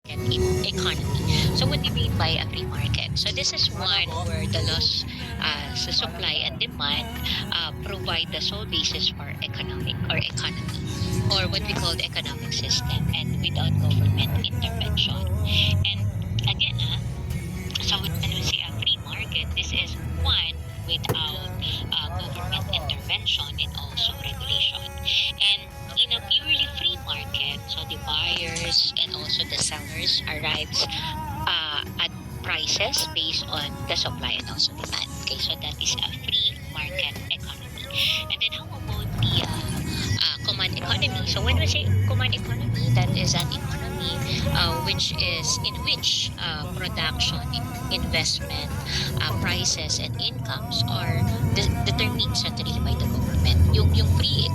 economy. So what do you mean by a free market? So this is one where the laws, sa supply and demand, provide the sole basis for economic or economy, or what we call the economic system, and without government intervention. And again, so when we say a free market, this is one without government intervention and also regulation. And in a purely free market, so the buyers and also the sellers arrives at prices based on the supply and also demand. Okay, so that is a free market economy. And then how about the command economy? So when we say command economy, that is an economy which is in which production, investment, prices, and incomes are determined centrally by the government. Yung free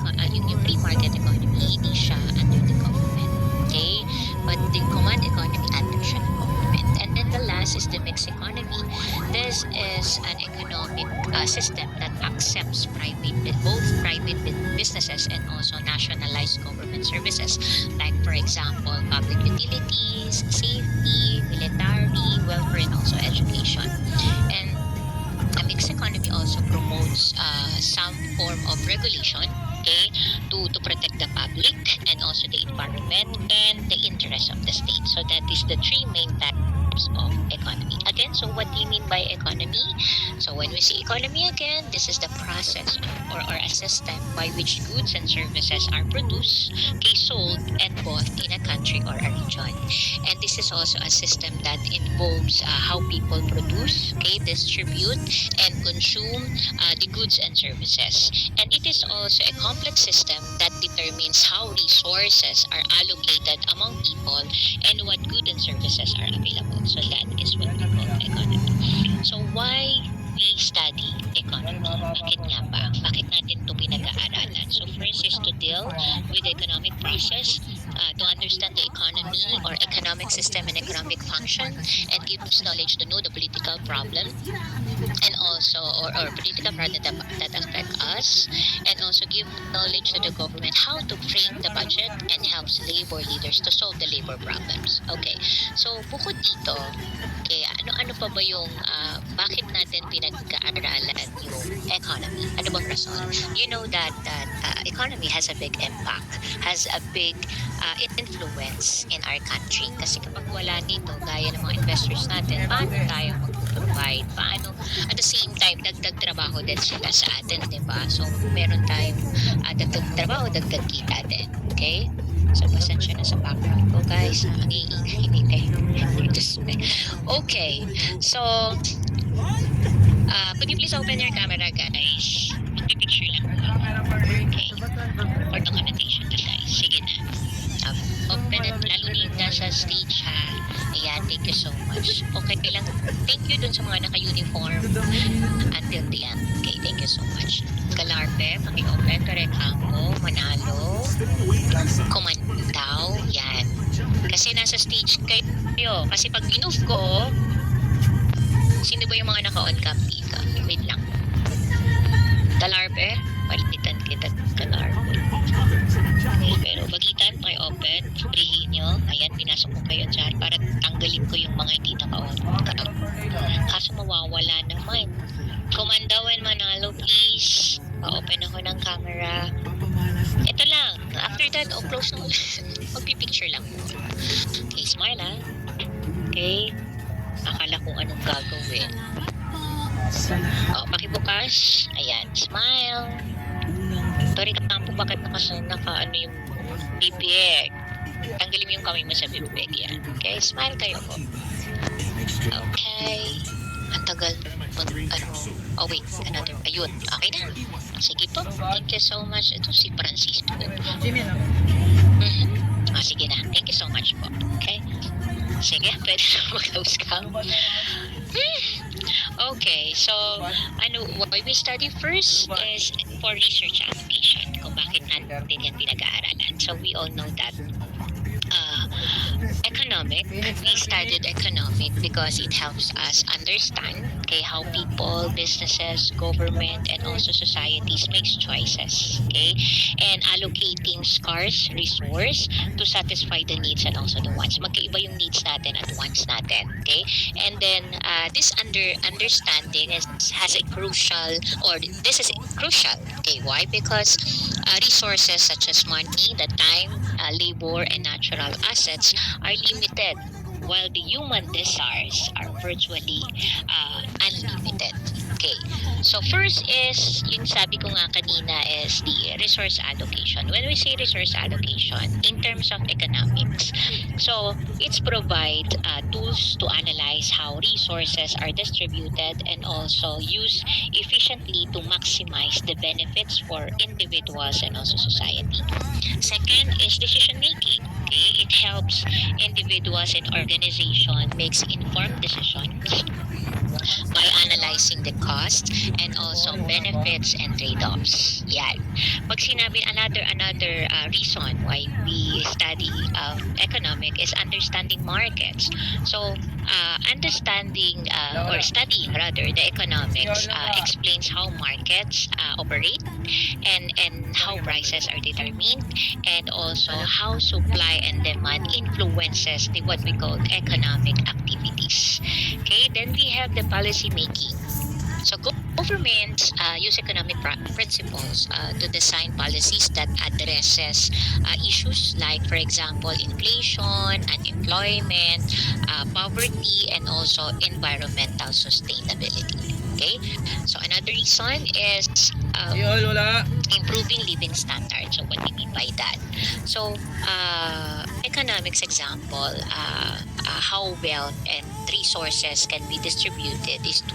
market economy, hindi siya under the government. Okay? But the command economy under siya ng government. And then the last is the mixed economy. This is an economic system that accepts both private businesses and also nationalized government services, like for example, public utilities, safety, military, welfare, and also education. And a mixed economy also promotes some form of regulation, okay, to protect the public and also the environment and the interests of the state. So that is the three main types of economy. Again, so what do you mean by economy? So when we say economy again, this is the process or a system by which goods and services are produced, okay, sold and bought in a country or a region. And this is also a system that involves how people produce, okay, distribute and consume the goods and services. And it is also a complex system that determines how resources are allocated among people and what goods and services are available. So that is what we call economy. So why we study economy? Bakit nga ba? Bakit natin ito pinag-aaralan? So first is to deal with the economic process, to understand the economy or economic system and economic function, and gives knowledge to know the political problem and also or political problem that affect us, and also give knowledge to the government how to frame the budget and helps labor leaders to solve the labor problems. Okay, so bukod dito, okay, ano pa ba yung bakit natin pinag-aaralan yung economy? Ano bang rason? You know that economy has a big impact, has a big influence in our country. Kasi kapag wala dito, gaya ng mga investors natin, paano tayo mag-provide? Paano, at the same time, dagdag trabaho din sila sa atin, di ba? So, meron tayong dagdag trabaho, dagdag kita din. Okay? So, pasensya na sa background ko, guys. Ang iingay. Okay. So, could you please open your camera, guys? Mag-picture lang po ako. Okay. For documentation to, guys. Sige na. Open it, lalo din nasa stage, ha. Ayan, thank you so much. Okay lang. Thank you dun sa mga naka-uniform until the end. Okay, thank you so much. Galarpe, paki-open, Karekamo, Manalo, Kumandaw, yan. Kasi nasa stage kayo. Kasi pag minove ko, sino ba yung mga naka-on cam dito? Wait lang. Galarpe, palitan kita, Galarpe. Okay, pero bagitan, paki-open, piliin nyo. Ayan, pinasok ko kayo dyan para tanggalin ko yung mga hindi naka-on cam. Kaso mawawala naman. Kumandaw and Manalo, please. Pa-open ako ng camera. Ito lang. After that, close na ulit. Magpipicture lang po. Okay, smile, ha? Okay. Akala kung anong gagawin. Pakibukas. Ayan, smile. Sorry, tampo, bakit naka yung bibig? Tanggalin mo yung kamay mo sa bibig. Yan. Okay, smile kayo po. Okay. Ang tagal oh wait, another, ayun, okay na. Sige po, thank you so much. Ito si Francisco. Sige na, thank you so much po. Okay, sige, pwede na mag-close ka. Okay, so why we study first is for research application, kung bakit natin yan pinag-aaralan. So we all know that economic. We studied economic because it helps us understand, okay, how people, businesses, government, and also societies makes choices, okay, and allocating scarce resource to satisfy the needs and also the wants. Magkaiba yung needs natin at wants natin, okay? And then this understanding has a crucial, or this is crucial, okay? Why? Because resources such as money, the time, labor, and natural assets are limited, while the human desires are virtually unlimited. Okay. So first is, yung sabi ko nga kanina, is the resource allocation. When we say resource allocation, in terms of economics, so it's provide tools to analyze how resources are distributed and also used efficiently to maximize the benefits for individuals and also society. Second is decision making. Okay, it helps individuals and organization makes informed decisions by analyzing the cost and also benefits and trade-offs. Yan. Pag sinabi another reason why we study economic is understanding markets. So understanding or studying rather the economics explains how markets operate and how prices are determined, and also how supply and demand influences the what we call economic activities. Okay, then we have the policy making. So governments use economic principles to design policies that addresses issues like, for example, inflation, unemployment, poverty, and also environmental sustainability. Okay, so another reason is improving living standards. So what do you mean by that? So economics example, how wealth and resources can be distributed is to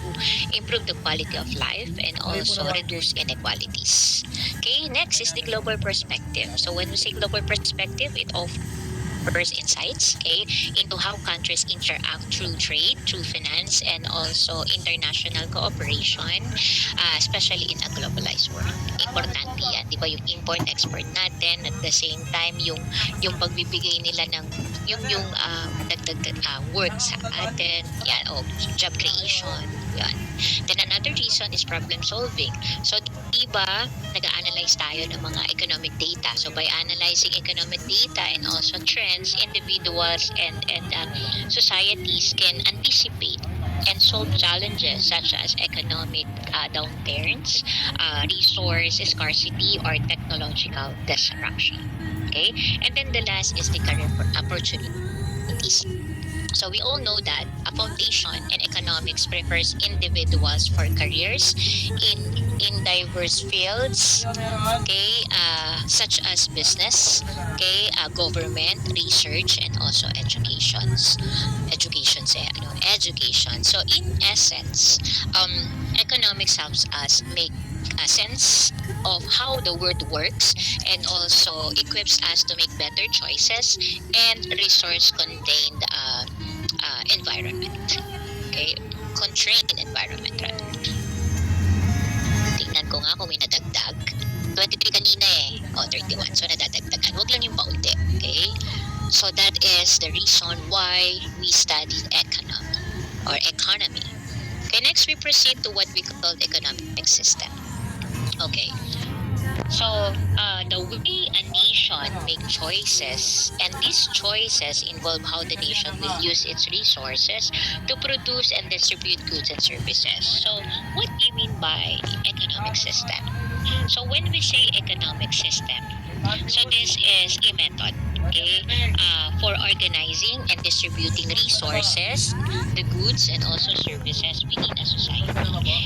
improve the quality of life and also reduce inequalities. Okay, next is the global perspective. So when we say global perspective, it offers insights, okay, into how countries interact through trade, through finance, and also international cooperation, especially in a globalized world. Importante yan, di ba, yung import-export natin, at the same time, yung pagbibigay nila ng yung dagdag work sa atin, yan, o job creation, yan. Then another reason is problem solving. So, di ba, nag-analyze tayo ng mga economic data. So, by analyzing economic data and also trends, individuals and societies can anticipate and solve challenges such as economic downturns, resource scarcity, or technological disruption. Okay, and then the last is the career opportunities. So we all know that a foundation in economics prepares individuals for careers in diverse fields, okay, such as business, okay, government, research, and also education. So in essence, economics helps us make a sense of how the world works and also equips us to make better choices and resource contained environment. Okay, constrained environment rather. Tingnan ko nga kung may nadagdag. 23 kanina eh. O, 31. So, nadadagdagan. Huwag lang yung paunti. Okay? So, that is the reason why we study economy. Okay, next we proceed to what we call economic system. Okay. So, the way a nation make choices, and these choices involve how the nation will use its resources to produce and distribute goods and services. So, what do you mean by economic system? So, when we say economic system, so this is a method, okay, for organizing and distributing resources, the goods, and also services within a society.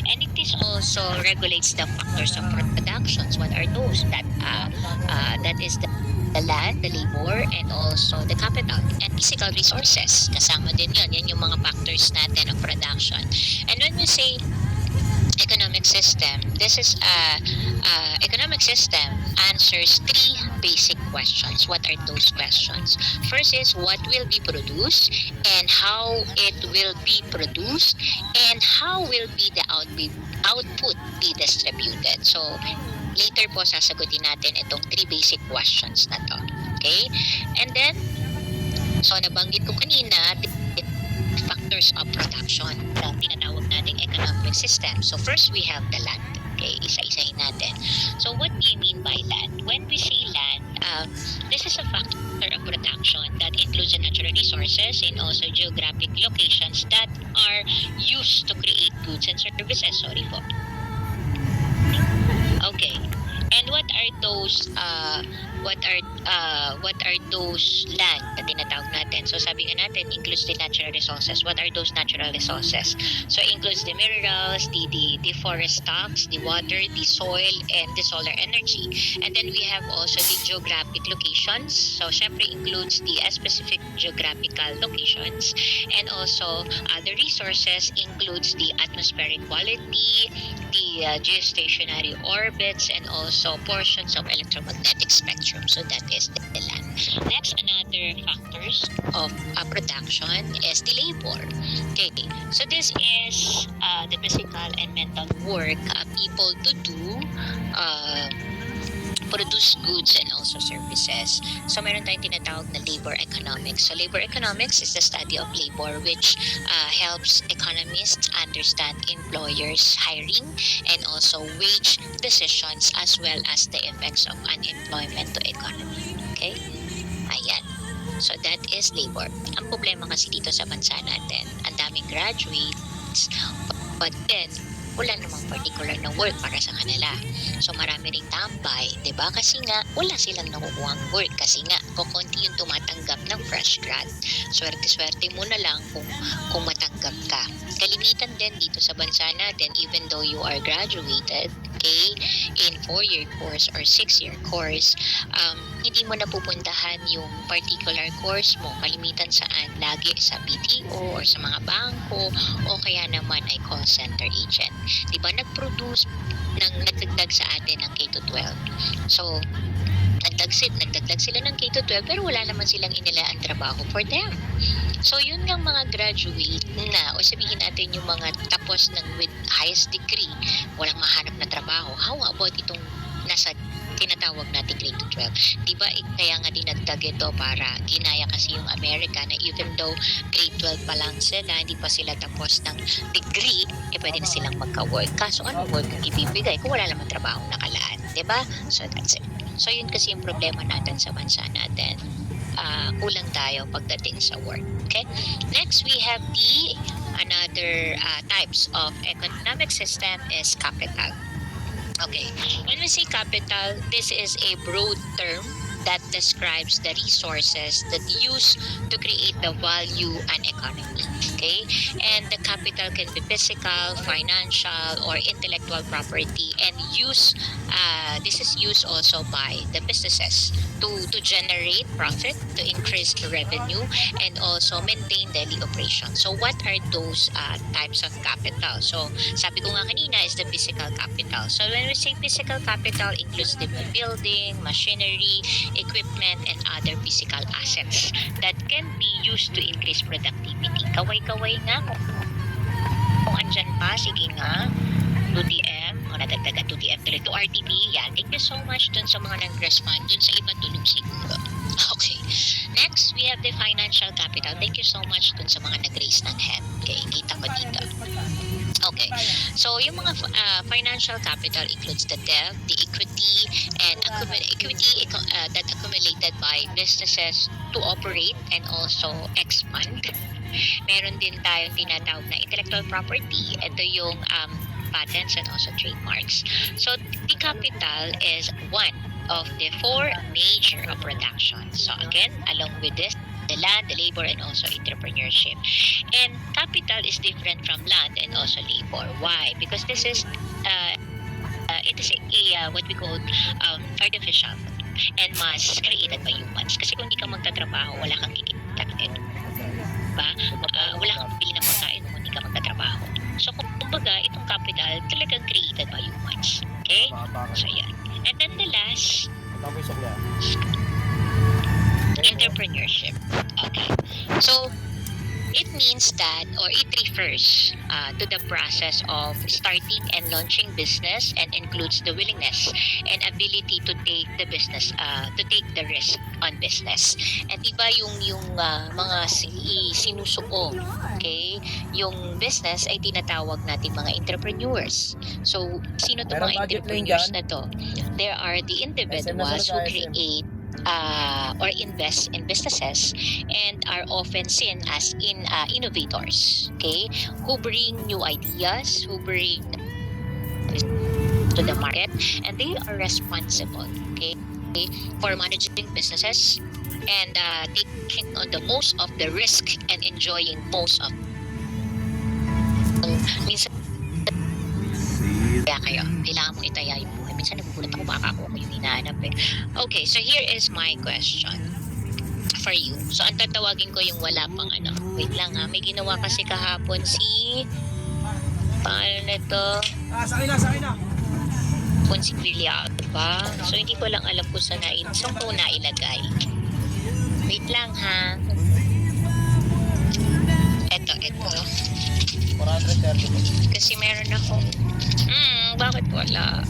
And it is also regulates the factors of productions. What are those? That is the land, the labor, and also the capital and physical resources. Kasama din yun. Yan yung mga factors natin of production. And when we say economic system, this is economic system answers three basic questions. What are those questions? First is what will be produced and how it will be produced and how will be the output be distributed. So later po sasagutin natin itong three basic questions na to. Okay? And then So nabanggit ko kanina, factors of production na tinatawag nating economic system. So first we have the land. Okay, isa-isahin natin. So what do you mean by land? When we say land, this is a factor of production that includes the natural resources and also geographic locations that are used to create goods and services. Sorry po. Okay. And what are those land na tinatawag natin? So sabi nga natin includes the natural resources. What are those natural resources? So includes the minerals, the forest stocks, the water, the soil, and the solar energy. And then we have also the geographic locations. So syempre includes the specific geographical locations, and also the resources includes the atmospheric quality, the geostationary orbits, and also portions of electromagnetic spectrum. So that is the land. Next, another factors of production is the labor. Okay, so this is the physical and mental work people to do produce goods and also services. So meron tayong tinatawag na labor economics. So labor economics is the study of labor which helps economists understand employers' hiring and also wage decisions as well as the effects of unemployment to economy. Okay? Ayan. So that is labor. Ang problema kasi dito sa bansa natin, ang daming graduates, but then wala namang particular na work para sa kanila. So marami ring tambay, 'di ba? Kasi nga wala silang nakukuhang work kasi nga kukunti yung tumatanggap ng fresh grad. Swerte-swerte mo na lang kung matanggap ka. Kalimitan din dito sa bansa natin, even though you are graduated, okay, in 4-year course or 6-year course, hindi mo napupuntahan yung particular course mo. Kalimitan saan? Lagi sa BTO or sa mga bangko o kaya naman ay call center agent. Diba nag-produce nagdagdag sa atin ng K-12. So, nagdagdag sila ng K-12 pero wala naman silang inilaan trabaho for them. So, yun nga mga graduate na, o sabihin natin yung mga tapos ng with highest degree, walang mahanap na trabaho. How about itong nasa tinatawag natin grade to 12? Diba kaya nga dinagdag ito para ginaya kasi yung Amerika na even though grade 12 pa lang sila, hindi pa sila tapos ng degree, pwede na silang magka-work. Kaso ano work ang ibibigay kung wala naman trabaho nakalaan? Diba? So that's it. So yun kasi yung problema natin sa bansa natin. Kulang tayo pagdating sa work. Okay? Next, we have the another types of economic system is capital. Okay, when we say capital, this is a broad term that describes the resources that used to create the value and economy. Okay, and the capital can be physical, financial, or intellectual property, and this is used also by the businesses to generate profit, to increase the revenue, and also maintain daily operations. So what are those types of capital? So sabi ko nga kanina is the physical capital. So when we say physical capital, includes the building, machinery, equipment, and other physical assets that can be used to increase productivity. Kaway-kaway nga kung andyan pa, sige nga, 2TM, o nadagdagan 2TM tuloy to RTP, yan. Thank you so much dun sa mga nag-respond, dun sa iba tulog siguro. Okay. Next, we have the financial capital. Thank you so much dun sa mga nag-raise ng hand. Okay, kita ko dito. Okay. So, yung mga financial capital includes the debt, the equity, and equity that accumulated by businesses to operate and also expand. Meron din tayong tinatawag na intellectual property. Ito yung patents and also trademarks. So, the capital is one of the four major of production. So, again, along with this, the land, the labor, and also entrepreneurship. And capital is different from land and also labor. Why? Because this is it is what we call artificial and mass created by humans. Kasi kung hindi ka magtatrabaho, wala kang kikitain. Diba? Wala kang bili ng pagkain kung hindi ka magtatrabaho. So, kumbaga, itong capital talagang created by humans. Okay? So, yan. And then the last, entrepreneurship. Okay. So, It means that, or it refers to the process of starting and launching business, and includes the willingness and ability to take the business, to take the risk on business. At iba yung mga sinusuong, okay? Yung business ay tinatawag natin mga entrepreneurs. So, sino to Meron mga budget lane entrepreneurs dyan? na to? There are the SM na individuals sa who SM. create or invest in businesses and are often seen as innovators, okay, who bring new ideas, who bring to the market, and they are responsible, okay, for managing businesses and taking on the most of the risk and enjoying most of. Minsan kaya kayo, kailangan mong itaya yung buhay. Minsan nagugulat ako, makakakuha ko yung hinahanap eh. Okay, so here is my question for you. So, ang tatawagin ko yung wala pang ano. Wait lang ha, may ginawa kasi kahapon si... Paano na ito? Sakay na. Kung si Villar ba? So, hindi ko lang alam kung saan ko nailagay. Wait lang ha. Ito. 430. Kasi meron akong... bakit wala?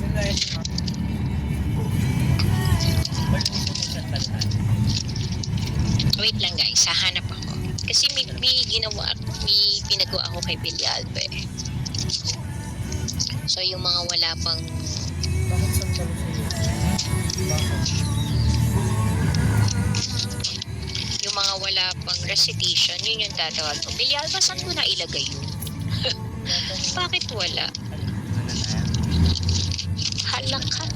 Wait lang guys, hahanap ako. Kasi may pinagawa ako kay Villalbe. So yung mga wala pang... Yung mga wala pang recitation, yun yung tatawag ko. Villalbe, saan ko na ilagay yun? Bakit wala? Halaka.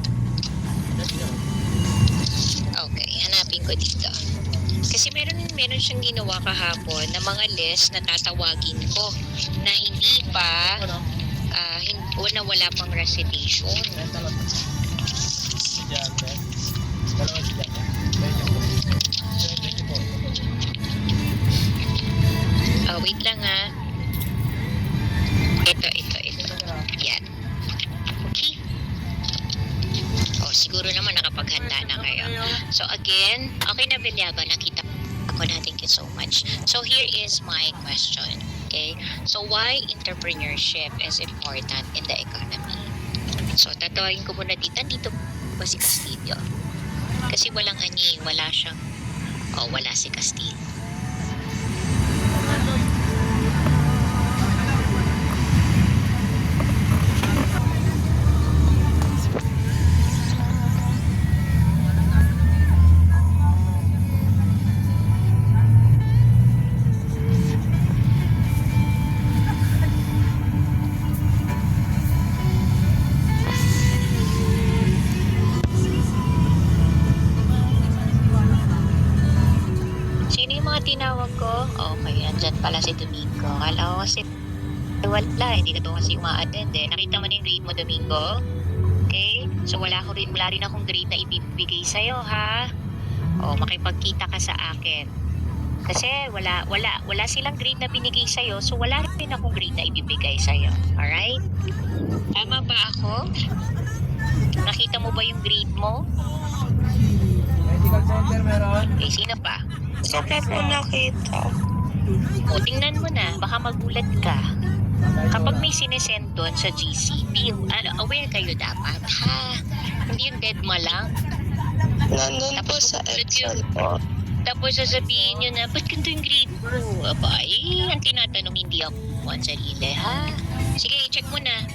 Okay, hanapin ko dito. Kasi meron siyang ginawa kahapon na mga list na tatawagin ko na hindi pa wala pang recitation. Wait lang ha. Ito. Yan. Okay. Siguro naman nakapaghanda na kayo. So again, okay na Villalba, nakita ko na, thank you so much. So here is my question. Okay? So why entrepreneurship is important in the economy? So tatawagin ko muna dito ba si Castillo? Kasi walang wala siyang, wala si Castillo. Tinawag ko, okay, andyan pala si Domingo. Kala ko kasi wala, hindi ka to kasi uma-attend eh. Nakita mo na yung grade mo, Domingo? Okay? So wala rin akong grade na ibibigay sa'yo, ha? Makipagkita ka sa akin. Kasi wala silang grade na binigay sa'yo, so wala rin akong grade na ibibigay sa'yo. Alright? Tama ba ako? Nakita mo ba yung grade mo? Medical center meron. Okay, sino pa? Sakit po nakita. Tingnan mo na, baka magulat ka. Kapag may sinesend doon sa GC, aware kayo dapat, ha? Hindi yung dead ma lang. Nandun po sa Excel po. Tapos sasabihin nyo na, ba't ganito yung grade ko? Abay, ang tinatanong hindi ako ang sarili, ha? Sige, check mo na.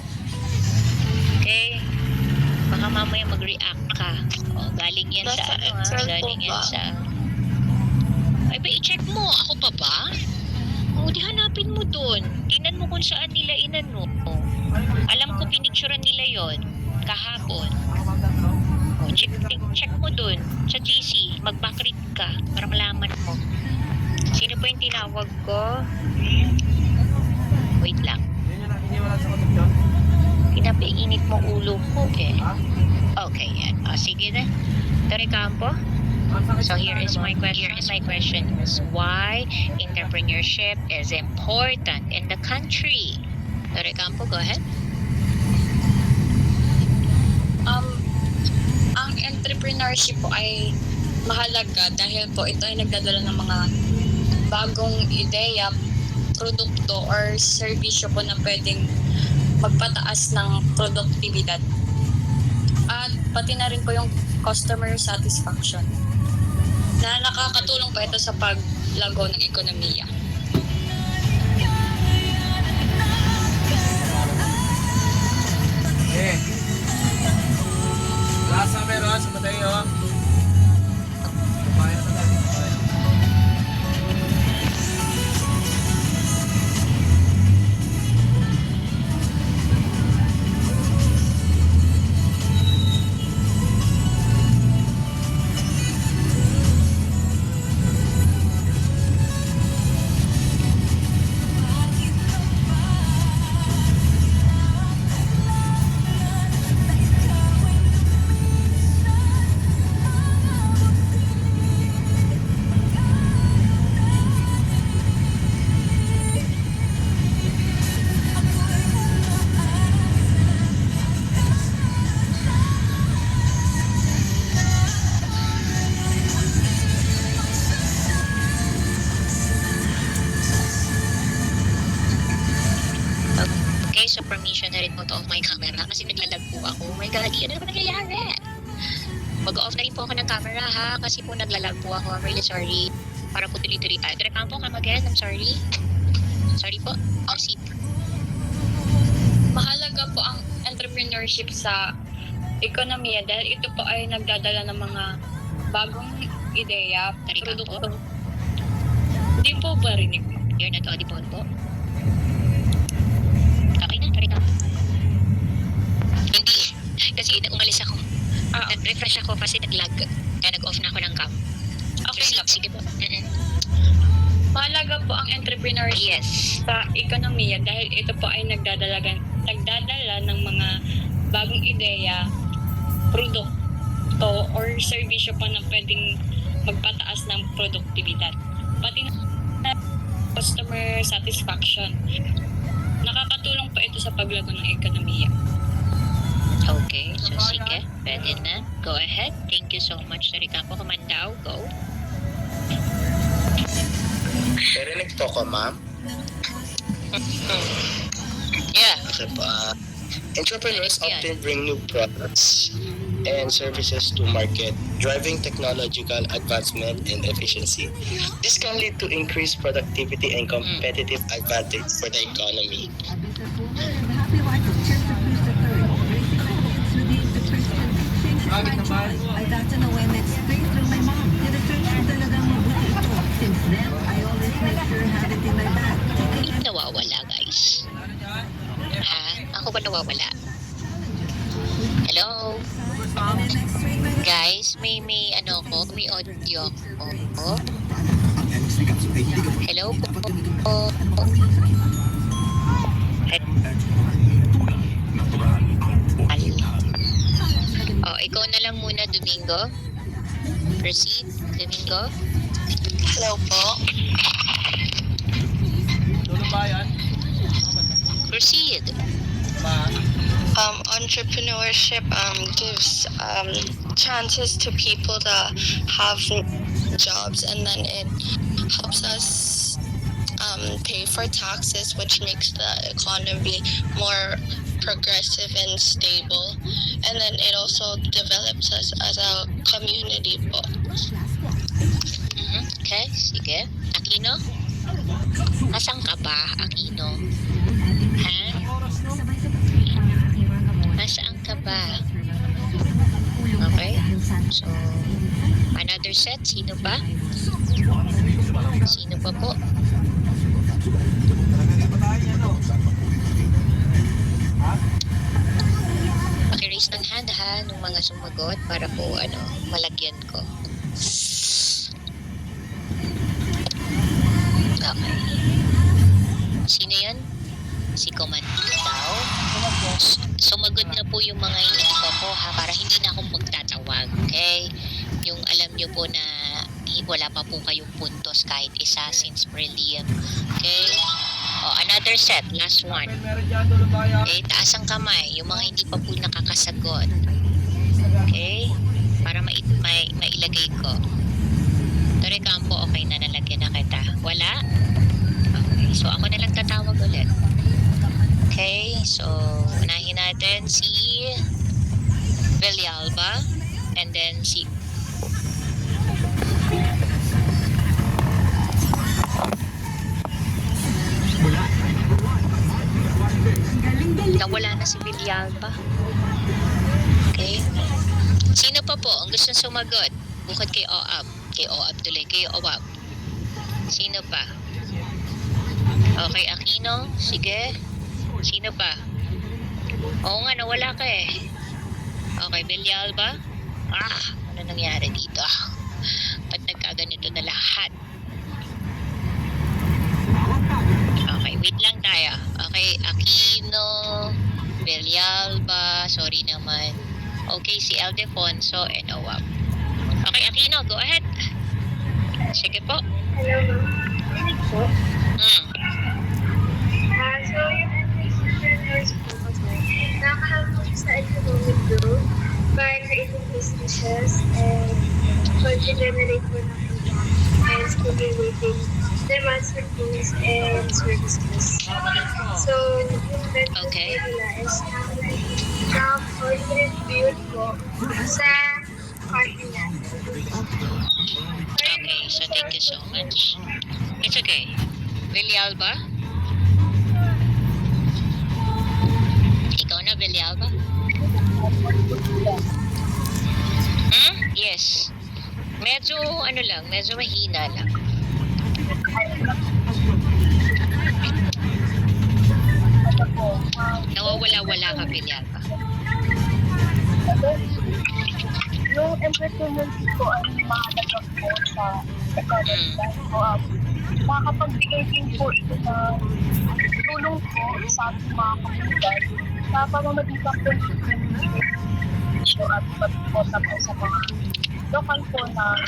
Okay? Baka mamaya mag-react ka. Galing yan Nasa sa Excel galing po yan ba? sa... Ay ba, i-check mo. Ako pa ba? Di hanapin mo doon. Tingnan mo kung saan nila inano. Alam ko, pinicturean nila yon kahapon. Check mo doon sa GC. Mag-backread ka para malaman mo. Sino po yung tinawag ko? Wait lang. Pinapainit mo ulo ko eh. Okay, yan. Sige na. Tore Campo. So here is my question is why entrepreneurship is important in the country. Tore Campo, go ahead. Ang entrepreneurship po ay mahalaga dahil po ito ay nagdadala ng mga bagong ideya produkto or serbisyo po na pwedeng magpataas ng produktibidad. At pati na rin po yung customer satisfaction na nakakatulong po ito sa paglago ng ekonomiya. Eh. Lasa meron, sa Mateo. Bayan na tayo. Bayan. Okay, so permission na rin po to off my camera kasi naglalag po ako. Oh my God, ano naman nangyayari? Mag-off na rin po ako ng camera ha kasi po naglalag po ako. I'm really sorry. Para po tuloy-tuloy tayo. Direct po, come again. I'm sorry. Sorry po. Proceed. Mahalaga po ang entrepreneurship sa ekonomiya dahil ito po ay nagdadala ng mga bagong ideya, Tarika po. produkto. Hindi po barinig mo. You're not audible po. Okay na, tarika. Hindi. Kasi umalis ako. Nag-refresh ako kasi nag-lag. Kaya nag-off na ako ng cam. Okay lang. Sige po. Mahalaga po ang entrepreneurship Yes. sa ekonomiya dahil ito po ay nagdadala ng mga bagong ideya, produkto or serbisyo pa na pwedeng magpataas ng produktibidad. Pati na customer satisfaction. Nakakatulong pa ito sa paglago ng ekonomiya. Okay, so sige. Pwede na. Go ahead. Thank you so much. Tarika po, Kamandao. Go. Narinig po ko, ma'am. Yeah. Okay po. Entrepreneurs Yan. often bring new products and services to market, driving technological advancement and efficiency. This can lead to increased productivity and competitive advantage for the economy. Bakit naman? I got to know MX straight through my mom. Niresearch ko talagang mabuti ito. Since then, I always make sure I have it in my bag. Hindi nawawala, guys. Ha? Ako ba nawawala? Hello? MX straight my Guys, may ano ko, may audio ko. Hello po. Oh, ikaw na lang muna, Domingo. Proceed, Domingo. Hello po. Tulong bayan. Proceed. Entrepreneurship gives chances to people to have jobs, and then it helps us pay for taxes, which makes the economy more progressive and stable, and then it also develops us as a community po. Okay, sige. Aquino? Nasaan ka ba, Aquino? Ha? Nasaan ka ba? Okay. So, another set. Sino pa? Sino pa po? Paki-raise ng hand ha, nung mga sumagot para po malagyan ko. Okay. Sino yan? Si Komandao. Sumagot na po yung mga hindi pa po ha, para hindi na akong magtatawag. Okay? Yung alam nyo po na wala pa po kayong puntos kahit isa since prelim. Okay? Oh, another set. Last one. Meron dyan, tulong bayan. Okay? Taas ang kamay. Yung mga hindi pa po nakakasagot. Okay? Para mailagay ko. Tore Campo, okay na, nalagyan na kita. Wala? Okay. So, ako na then si Villalba, and then si nawala na si Villalba. Okay. Sino pa po ang gusto sumagot? Bukod kay OAP. Kay OAP tuloy. Kay OAP. Sino pa? Okay, Aquino. Sige. Sino pa? Oo nga, nawala ka eh. Okay, Villalba. Ano nangyari dito? Ba't nagkaganito na lahat? Okay, wait lang tayo. Okay, Aquino, Villalba, sorry naman. Okay, si Aldefonso and OAP. Okay, Aquino, go ahead. Sige po. Hello, po. So, yung entrepreneurs po kasi nakakahawak sa economic growth by creating businesses and pag-generate po ng income and stimulating demands for goods and services. So, yung method Okay. nila is na-contribute po sa country natin. Okay, so thank you so much. It's okay. Villalba? Ikaw na, Villalba? Yes. Medyo, medyo mahina lang. Nawawala-wala ka, Villalba. Yung entrepreneurship ko ay mahalaga po sa economy. Makakapagbigay din po ito ng tulong po sa ating mga komunidad sa pamamagitan po ng issue at pagpunta po sa mga lokal po na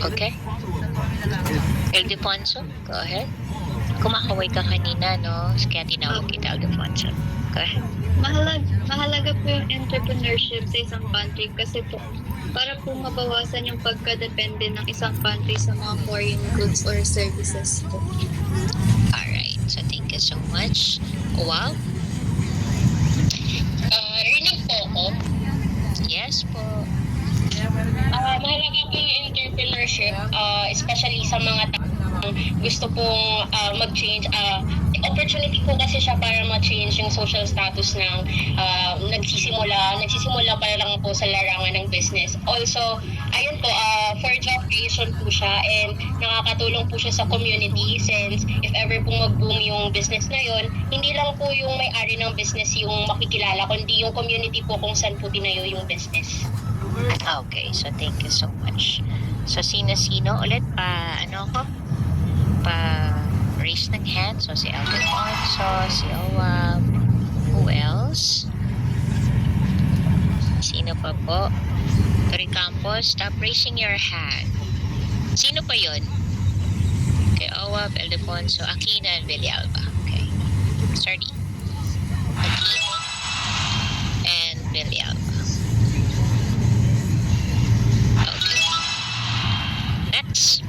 Okay. Ildefonso, go ahead. Kumakaway ka kanina, no? Kaya tinawag kita, Ildefonso. Go ahead. Mahalaga po yung entrepreneurship sa isang country kasi po para po mabawasan yung pagkadepende ng isang country sa mga foreign goods or services po. Alright, so thank you so much. Wow. Rinig po ako. Yes po. Mahalaga po yung entrepreneurship, especially sa mga gusto pong mag-change. Opportunity po kasi siya para ma-change yung social status ng nagsisimula pa lang po sa larangan ng business. Also, ayun po, for job creation po siya and nakakatulong po siya sa community since if ever pong mag-boom yung business na yun, hindi lang po yung may-ari ng business yung makikilala, kundi yung community po kung saan po tinayo yung business. Okay, so thank you so much. So sino-sino ulit raise ng hand. So si Aldefonso, si Oab, who else? Sino pa po? Tori Campos, stop raising your hand. Sino pa yun? Okay, Oab, Aldefonso, Aquino, and Villalba. Okay. Sorry. Aquino and Villalba. Okay. Next.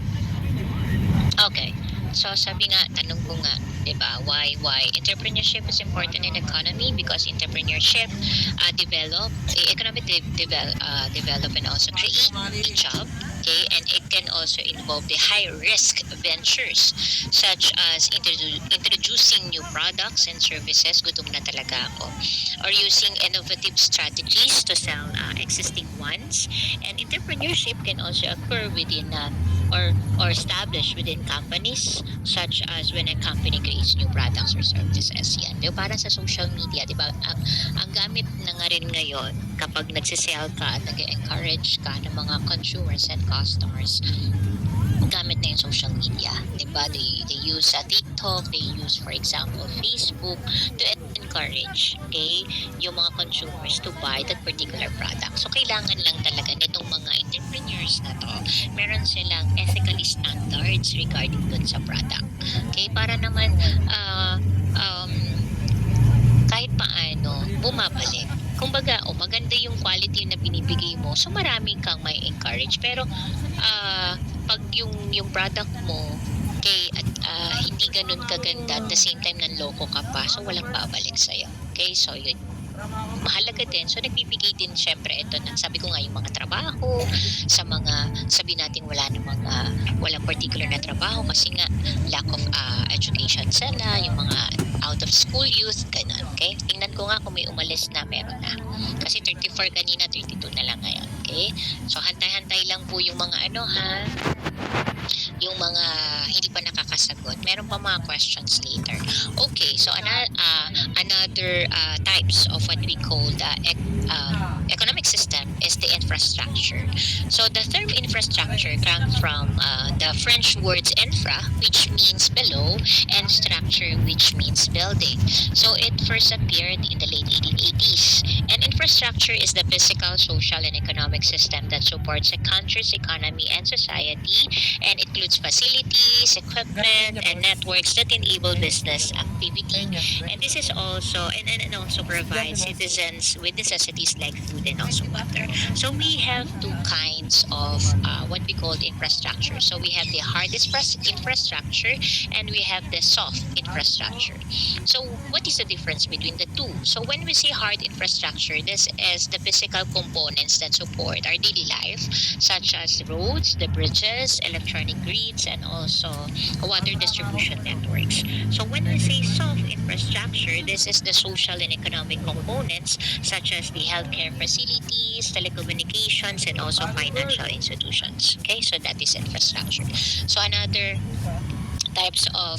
Okay. So sabi nga, tanong ko nga, diba, why entrepreneurship is important in economy because entrepreneurship develop and also create a job, okay, and it can also involve the high risk ventures such as introducing new products and services, gutom na talaga ako, or using innovative strategies to sell existing ones. And entrepreneurship can also occur within or established within companies such as when a company creates new products or services. Yan. Diba, para sa social media, diba, ang gamit na nga rin ngayon kapag nagsisell ka at nag-encourage ka ng mga consumers and customers, gamit na yung social media. Diba? They use TikTok, they use, for example, Facebook to encourage, okay, yung mga consumers to buy that particular product. So, kailangan lang talaga nitong mga entrepreneurs na to, meron silang ethically standards regarding dun sa product. Okay, para naman kahit paano bumabalik. Kumbaga, maganda yung quality na binibigay mo, so marami kang may encourage. Pero pag yung product mo Okay, at hindi ganun kaganda, at the same time nanloko ka pa, so walang babalik sa'yo. Okay, so yun mahalaga din. So nagbibigay din syempre ito ng sabi ko nga yung mga trabaho sa mga sabi natin walang particular na trabaho kasi nga lack of education sila, yung mga out of school youth, ganun. Okay? Tingnan ko nga kung may umalis na, meron na. Kasi 34 kanina, 32 na lang ngayon. Okay? So hantay-hantay lang po yung mga yung mga hindi pa nakakasagot. Meron pa mga questions later. Okay, so another types of what we call the economic system is the infrastructure. So the term infrastructure comes from the French words infra, which means below, and structure, which means building. So it first appeared in the late 1880s. And infrastructure is the physical, social, and economic system that supports a country's economy and society, and includes facilities, equipment, and networks that enable business activity. And this is also and also provides citizens with necessities like food and also water. So we have two kinds of what we call infrastructure. So we have the hard infrastructure and we have the soft infrastructure. So what is the difference between the two? So when we say hard infrastructure, this is the physical components that support our daily life, such as roads, the bridges, electronic grids, and also water distribution networks. So when we say soft infrastructure, this is the social and economic components such as the healthcare facilities, telecommunications, and also financial institutions. Okay, so that is infrastructure. So another types of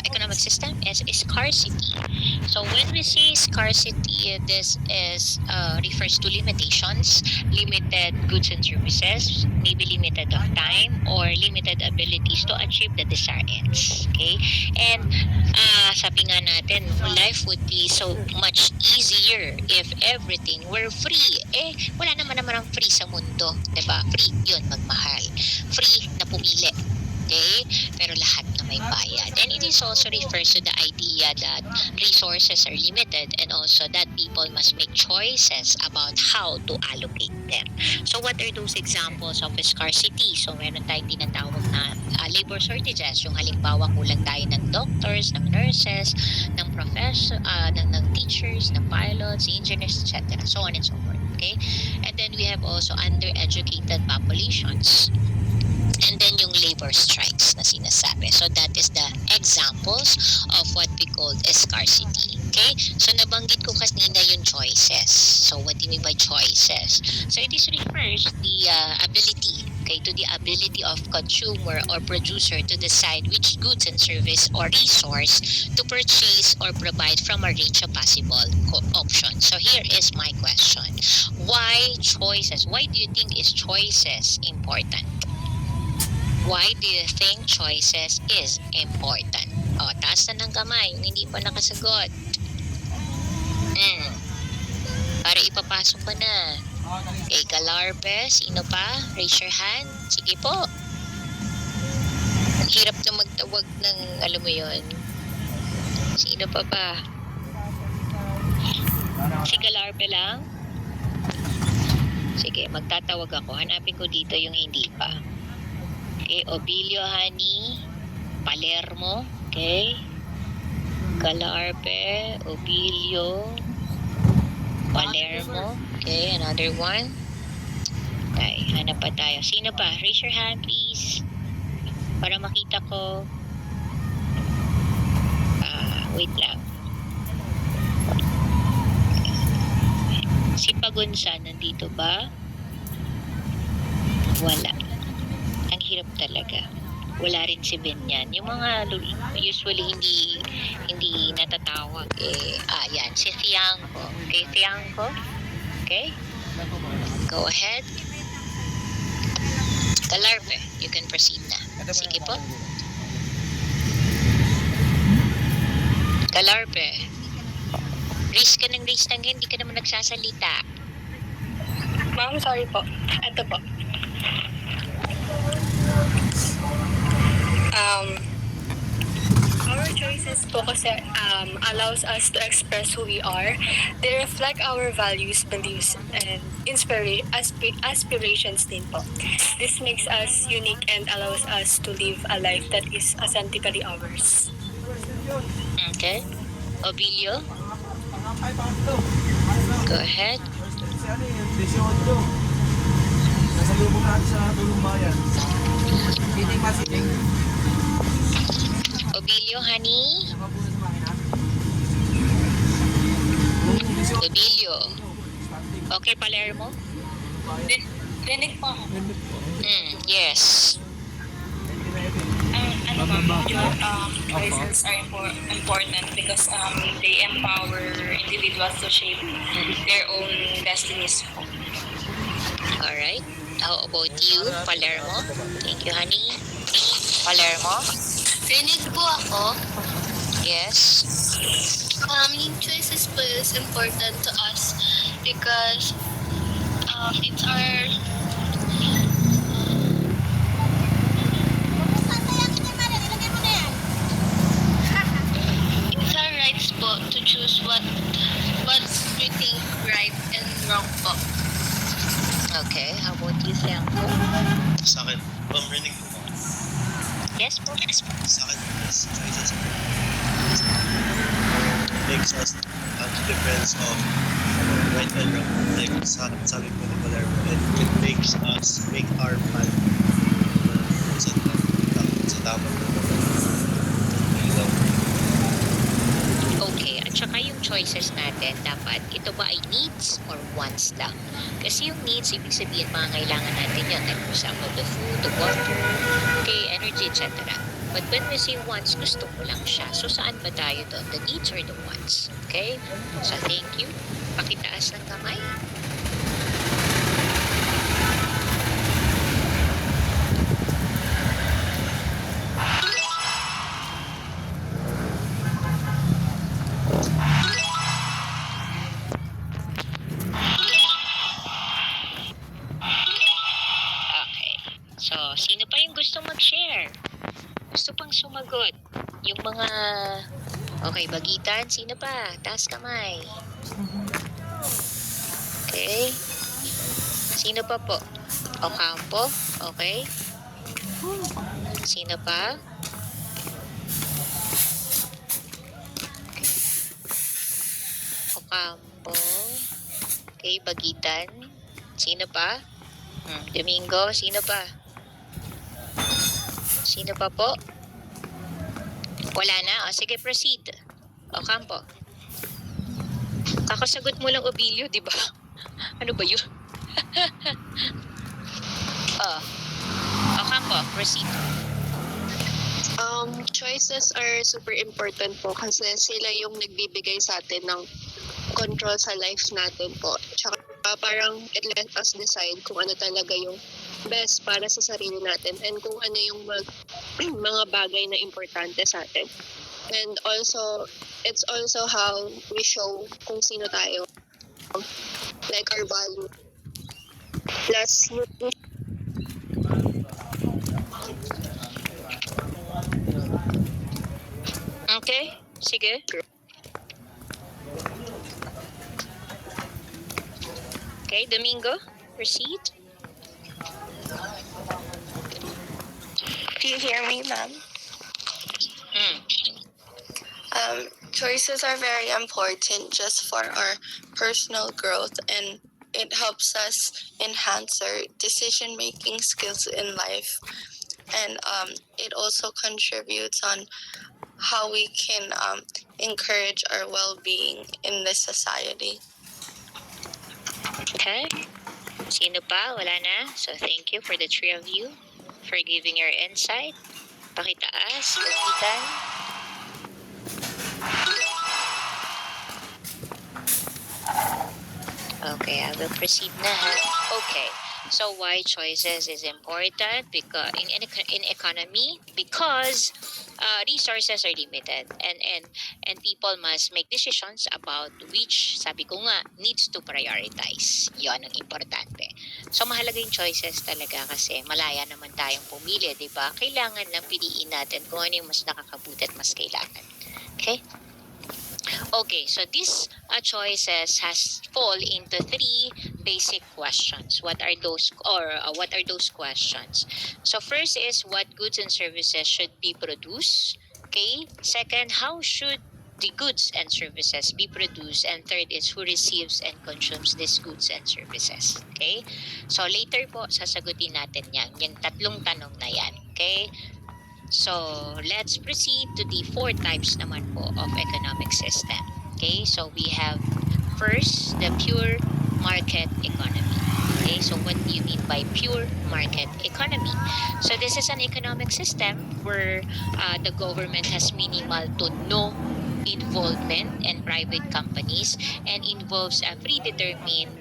economic system is scarcity. So when we say scarcity, this is refers to limitations, limited goods and services, maybe limited of time or limited abilities to achieve the desired ends. Okay, and sabi nga natin, life would be so much easier if everything were free. Wala naman ang free sa mundo, 'di ba? Free 'yun magmahal. Free na pumili. Okay? Pero lahat na may bayad. And it is also refers to the idea that resources are limited and also that people must make choices about how to allocate them. So what are those examples of scarcity? So meron tayong tinatawag na labor shortages. Yung halimbawa kulang tayo ng doctors, ng nurses, ng ng teachers, ng pilots, engineers, etc. So on and so forth. Okay? And then we have also undereducated populations. And then yung labor strikes na sinasabi. So that is the examples of what we call scarcity. Okay? So nabanggit ko kanina yung choices. So what do you mean by choices? So it is refers the ability, okay, to the ability of consumer or producer to decide which goods and service or resource to purchase or provide from a range of possible options. So here is my question. Why choices? Why do you think is choices important? Why do you think choices is important? O, taas na ng kamay, yung hindi pa nakasagot. Para ipapasok ko na. Okay, Galarpe, sino pa? Raise your hand. Sige po. Ang hirap na magtawag ng, alam mo yun. Sino pa ba? Si Galarpe lang? Sige, magtatawag ako. Hanapin ko dito yung hindi pa. Okay, Obilio Hani, Palermo, okay, Galarpe, Obilio, Palermo, okay, another one. Okay, hanap pa tayo. Sino pa? Raise your hand, please. Para makita ko. Wait lang. Si Pagunsa, nandito ba? Wala. Ang hirap talaga. Wala rin si Binyan. Yung mga usually hindi natatawag yan, si Fiangco. Okay, Fiangco? Okay? Go ahead. Galarpe, you can proceed na. Sige po. Galarpe. Raise ka ng hindi ka naman nagsasalita. Ma'am, sorry po. Ito po. Our choices po kasi allows us to express who we are. They reflect our values, beliefs, and aspirations din po. This makes us unique and allows us to live a life that is authentically ours. Okay. Obilio, Ay, pangatlo. go ahead. Si ano yun? 18. Nasa lubong natin sa tulong bayan. Siting ba siting? Obilio, honey. Nakapuna sa makina. Obilio. Okay, Palermo? Rinig po ako. Yes. Choices are important because they empower individuals to shape their own destinies. Alright. How about you, Palermo? Thank you, honey. Palermo? Rinig po ako. Yes. Yung choices po is important to us because it's our it's our rights po to choose what we think right and wrong po. Okay. How about you, Franco? Sa akin, rinig ko ba? Yes po. Sa akin, yes, choices makes us have the difference of right and wrong. Like, sabi ko ni Palermo, it makes us make our path sa tamang Okay, at saka yung choices natin, dapat ito ba ay needs or wants lang? Kasi yung needs, ibig sabihin mga kailangan natin yun. Like for example, the food, the water, okay, energy, etc. But when we say wants, gusto ko lang siya. So saan ba tayo doon? The needs or the wants? Okay? So thank you. Pakitaas ng kamay. Okay. So, sino pa yung gusto mag-share? Gusto pang sumagot? Yung mga... Okay, Bagitan, sino pa? Taas kamay. Okay. Sino pa po? Ocampo? Okay. Sino pa? Okay. Ocampo. Okay, Bagitan. Sino pa? Domingo, sino pa? Sino pa po? Wala na? O, sige, proceed. Ocampo. Kakasagot mo lang, Obilio, di ba? Ano ba yun? Ocampo, proceed. Choices are super important po kasi sila yung nagbibigay sa atin ng control sa life natin po. Tsaka parang it let us decide kung ano talaga yung best para sa sarili natin and kung ano yung mga bagay na importante sa atin. And also, it's also how we show kung sino tayo. Like our value. Plus, Okay, sige. Okay, Domingo, proceed. do you hear me, ma'am? Choices are very important just for our personal growth and it helps us enhance our decision-making skills in life. And it also contributes on how we can encourage our well-being in this society. Okay. Sino pa? Wala na? So, thank you for the three of you for giving your insight. Pakitaas, Bagitan. Okay, I will proceed na. Okay. So why choices is important because in economy because resources are limited and people must make decisions about which sabi ko nga needs to prioritize. 'Yon ang importante. So mahalaga yung choices talaga kasi malaya naman tayong pumili, di ba? Kailangan lang piliin natin kung ano yung mas nakakabuti at mas kailangan. Okay? Okay, so these choices has fall into three basic questions. What are those questions? So first is what goods and services should be produced? Okay. Second, how should the goods and services be produced? And third is who receives and consumes these goods and services. Okay? So later po sasagutin natin yan. Yung tatlong tanong na yan. Okay? So, let's proceed to the four types naman po of economic system. Okay, so we have first the pure market economy. Okay, so what do you mean by pure market economy? So this is an economic system where the government has minimal to no involvement in private companies and involves a free to determine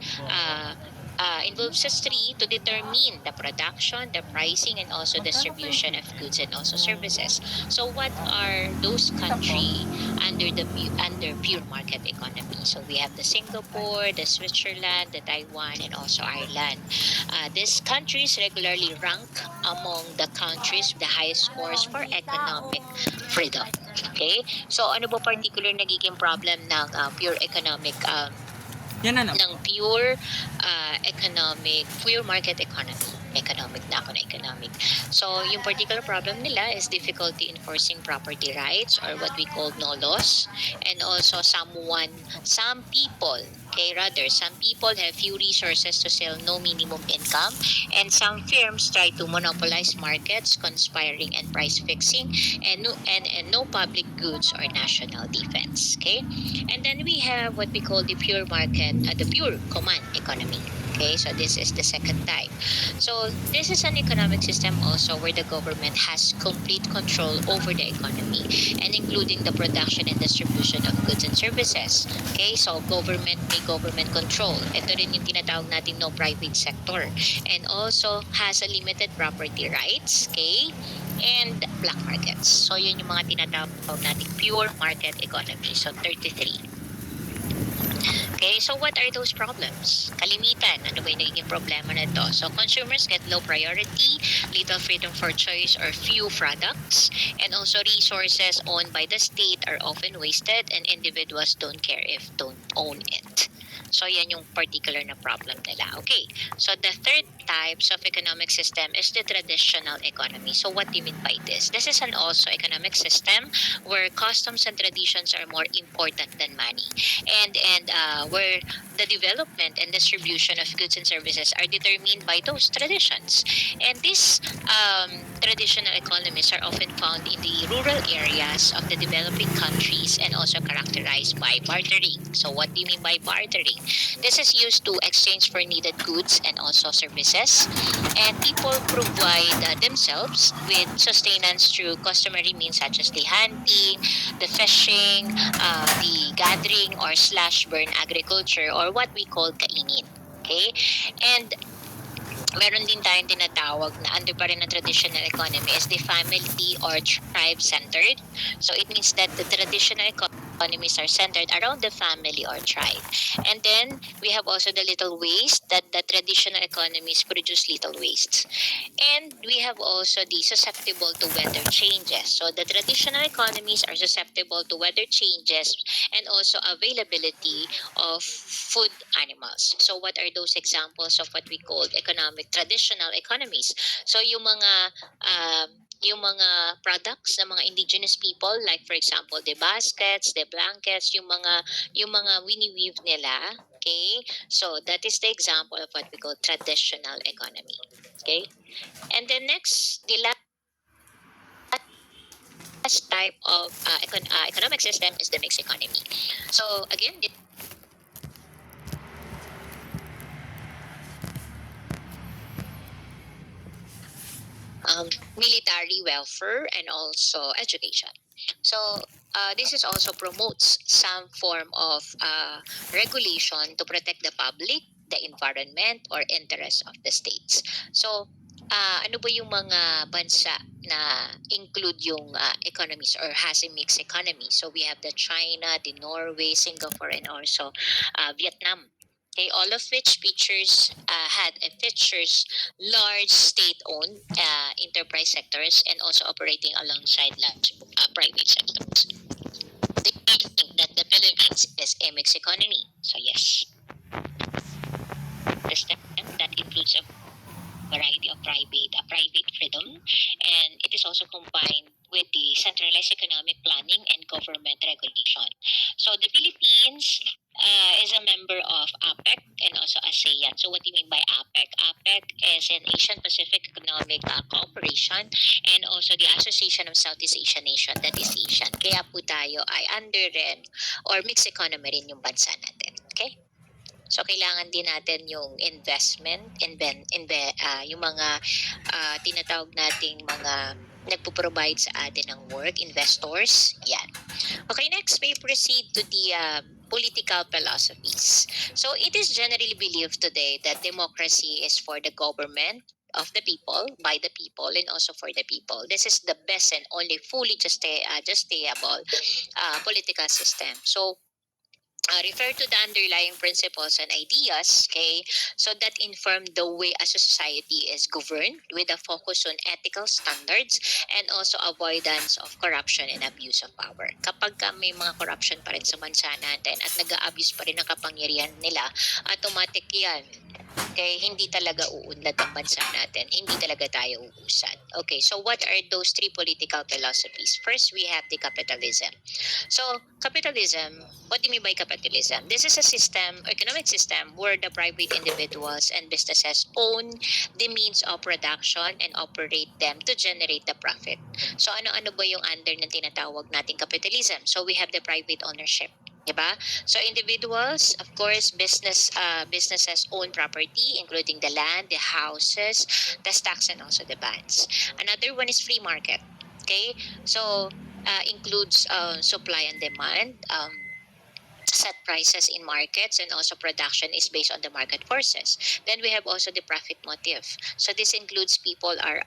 the production, the pricing, and also distribution of goods and also services. So, what are those countries under pure market economy? So, we have the Singapore, the Switzerland, the Taiwan, and also Ireland. These countries regularly rank among the countries with the highest scores for economic freedom. Okay? So, ano ba particular nagiging problem ng pure economic ng pure market economic na ako na economic. So, yung particular problem nila is difficulty enforcing property rights or what we call no laws. And also some people have few resources to sell no minimum income. And some firms try to monopolize markets, conspiring and price fixing, and no public goods or national defense. Okay? And then we have what we call the pure command economy. Okay, so this is the second type. So this is an economic system also where the government has complete control over the economy and including the production and distribution of goods and services. Okay, so may government control. Ito rin yung tinatawag natin no private sector and also has a limited property rights. Okay, and black markets. So yun yung mga tinatawag natin pure market economy. So 33. Okay, so what are those problems? Kalimitan, ano ba yung nagiging problema na ito? So consumers get low priority, little freedom for choice or few products, and also resources owned by the state are often wasted and individuals don't care if don't own it. So yan yung particular na problem nila. Okay, so the third types of economic system is the traditional economy. So what do you mean by this? This is an also economic system where customs and traditions are more important than money, and where the development and distribution of goods and services are determined by those traditions. And these traditional economies are often found in the rural areas of the developing countries and also characterized by bartering. So what do you mean by bartering? This is used to exchange for needed goods and also services, and people provide themselves with sustenance through customary means such as the hunting, the fishing, the gathering or slash burn agriculture or what we call kainin. Okay? And meron din tayong tinatawag na under pa rin ng traditional economy is the family or tribe-centered. So it means that the traditional economies are centered around the family or tribe. And then we have also the little waste, that the traditional economies produce little waste. And we have also the susceptible to weather changes. So the traditional economies are susceptible to weather changes and also availability of food animals. So what are those examples of what we call traditional economies? So yung mga products ng mga indigenous people, like for example the baskets, the blankets, yung mga wini-weave nila. Okay, so that is the example of what we call traditional economy. Okay, and then next, the last type of economic system is the mixed economy. So again, military welfare and also education. So this is also promotes some form of regulation to protect the public, the environment, or interests of the states. So ano ba yung mga bansa na include yung economies or has a mixed economy? So we have the China, the Norway, Singapore, and also Vietnam. Okay, all of which features large state-owned enterprise sectors and also operating alongside large private sectors. They think that the Philippines is a mixed economy. So yes, system that includes a variety of private freedom, and it is also combined with the centralized economic planning and government regulation. So the Philippines is a member of APEC and also ASEAN. So what do you mean by APEC? APEC is an Asian Pacific Economic Cooperation and also the Association of Southeast Asian Nation, that is ASEAN. Kaya po tayo ay under rin or mixed economy rin yung bansa natin. Okay? So kailangan din natin yung investment, yung mga tinatawag nating mga nagpo-provide sa atin ng work, investors. Yan. Okay, next we proceed to the political philosophies. So it is generally believed today that democracy is for the government of the people, by the people, and also for the people. This is the best and only fully justable political system. So refer to the underlying principles and ideas, okay, so that inform the way a society is governed with a focus on ethical standards and also avoidance of corruption and abuse of power. Kapag may mga corruption pa rin sa bansa natin at nag-a-abuse pa rin ang kapangyarihan nila, automatic yan. Okay, hindi talaga uunlad ang bansa natin. Hindi talaga tayo uusad. Okay, so what are those three political philosophies? First, we have the capitalism. So, capitalism, what do you mean by capitalism? This is a system, economic system, where the private individuals and businesses own the means of production and operate them to generate the profit. So, ano-ano ba yung under ng tinatawag nating capitalism? So, we have the private ownership. Diba? So individuals, of course, businesses own property, including the land, the houses, the stocks, and also the bonds. Another one is free market. Okay, so includes supply and demand. Set prices in markets, and also production is based on the market forces. Then we have also the profit motive. So this includes people are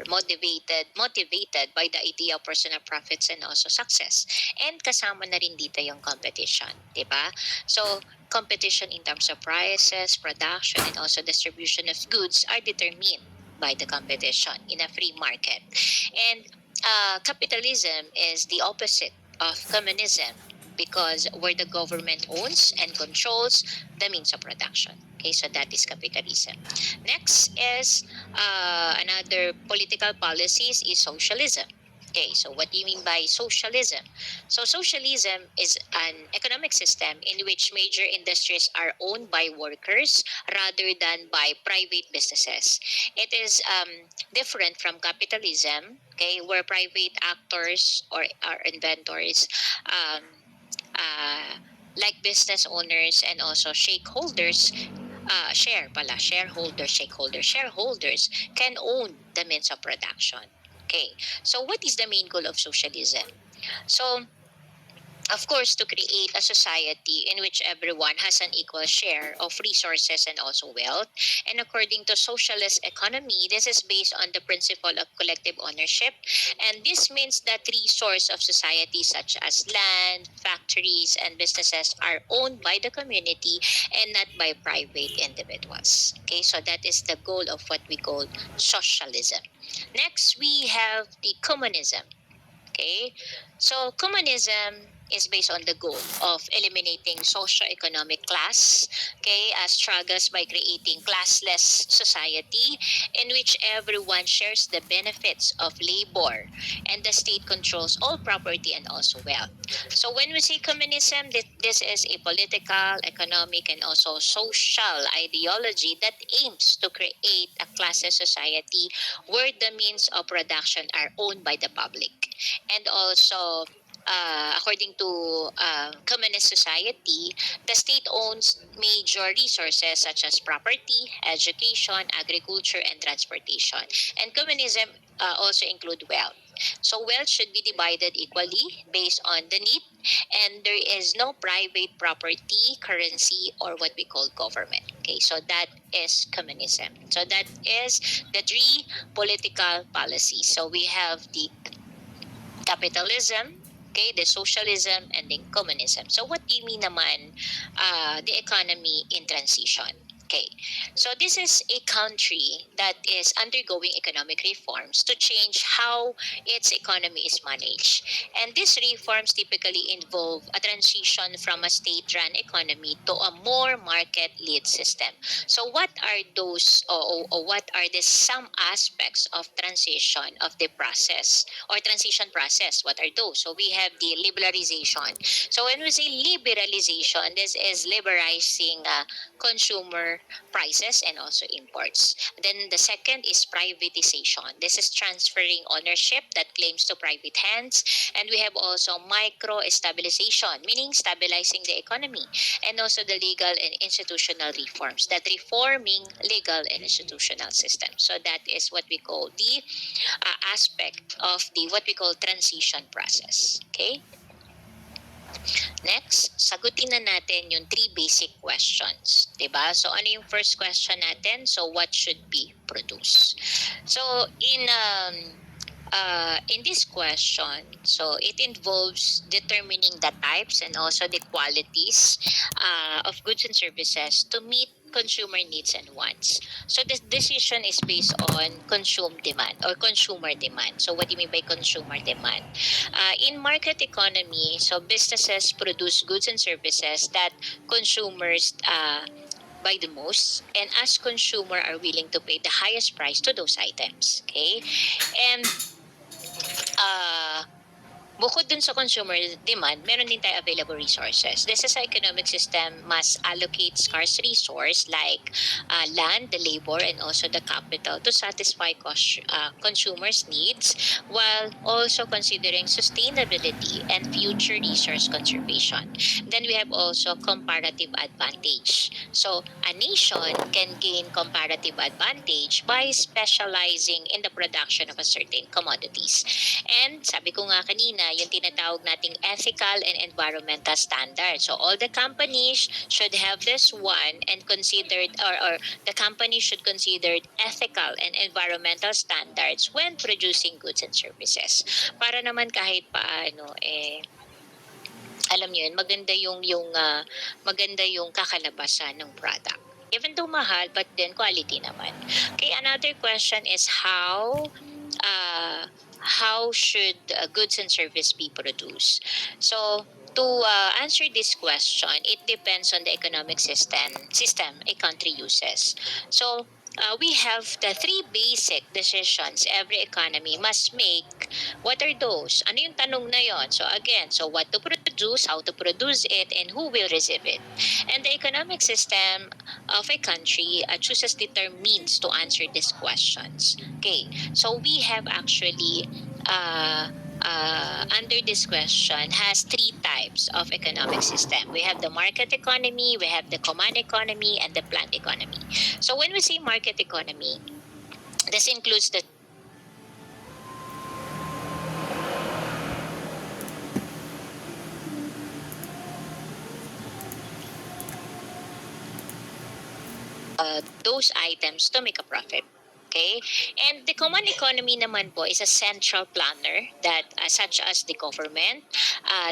motivated by the idea of personal profits and also success. And kasama na rin dito yung competition, di ba? So competition in terms of prices, production, and also distribution of goods are determined by the competition in a free market. And capitalism is the opposite of communism, because where the government owns and controls the means of production. Okay, so that is capitalism. Next is another political policies is socialism. Okay, so what do you mean by socialism? So socialism is an economic system in which major industries are owned by workers rather than by private businesses. It is different from capitalism, okay, where private actors or inventors like business owners and also shareholders shareholders can own the means of production. Okay, so what is the main goal of socialism? So of course, to create a society in which everyone has an equal share of resources and also wealth. And according to socialist economy, this is based on the principle of collective ownership. And this means that resources of society such as land, factories, and businesses are owned by the community and not by private individuals. Okay, so that is the goal of what we call socialism. Next, we have the communism. Okay, so communism is based on the goal of eliminating socio-economic class, okay, struggles by creating classless society in which everyone shares the benefits of labor and the state controls all property and also wealth. So when we say communism, this is a political, economic, and also social ideology that aims to create a classless society where the means of production are owned by the public. And also, according to communist society, the state owns major resources such as property, education, agriculture, and transportation. And communism also include wealth. So wealth should be divided equally based on the need, and there is no private property, currency, or what we call government. Okay, so that is communism. So that is the three political policies. So we have the capitalism, Okay, the socialism and then communism. So what do you mean naman the economy in transition? Okay, so this is a country that is undergoing economic reforms to change how its economy is managed. And these reforms typically involve a transition from a state-run economy to a more market-led system. So what are those, or what are the some aspects of transition of the process or transition process? What are those? So we have the liberalization. So when we say liberalization, this is liberalizing consumer prices and also imports. Then the second is privatization. This is transferring ownership that claims to private hands. And we have also micro stabilization, meaning stabilizing the economy. And also the legal and institutional reforms, that reforming legal and institutional systems. So that is what we call the aspect of the what we call transition process. Okay? Next, sagutin na natin yung 3 basic questions. Diba? So, ano yung first question natin? So, what should be produced? So, in this question, so it involves determining the types and also the qualities of goods and services to meet consumer needs and wants. So this decision is based on consumer demand. So what do you mean by consumer demand? In market economy, so businesses produce goods and services that consumers buy the most, and as consumer are willing to pay the highest price to those items. Okay, and bukod dun sa consumer demand, meron din tayo available resources. This is an economic system must allocate scarce resource like land, the labor, and also the capital to satisfy consumers' needs while also considering sustainability and future resource conservation. Then we have also comparative advantage. So a nation can gain comparative advantage by specializing in the production of a certain commodities. And sabi ko nga kanina, yung tinatawag nating ethical and environmental standards. So all the companies should have this one and considered, or the company should consider ethical and environmental standards when producing goods and services. Para naman kahit paano, alam niyo yun, maganda yung kakalabasan ng product. Even though mahal, but then quality naman. Okay, another question is how should goods and service be produced? So to answer this question, it depends on the economic system a country uses. So we have the 3 basic decisions every economy must make. What are those? Ano yung tanong na yon? So again, so what to produce, how to produce it, and who will receive it. And the economic system of a country chooses the term means to answer these questions. Okay, so we have actually under this question has 3 types of economic system. We have the market economy, we have the command economy, and the planned economy. So when we say market economy, this includes the those items to make a profit. Okay? And the common economy naman po is a central planner that such as the government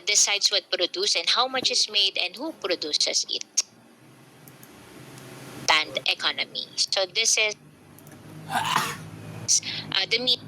decides what produced and how much is made and who produces it. And economy. So this is the meat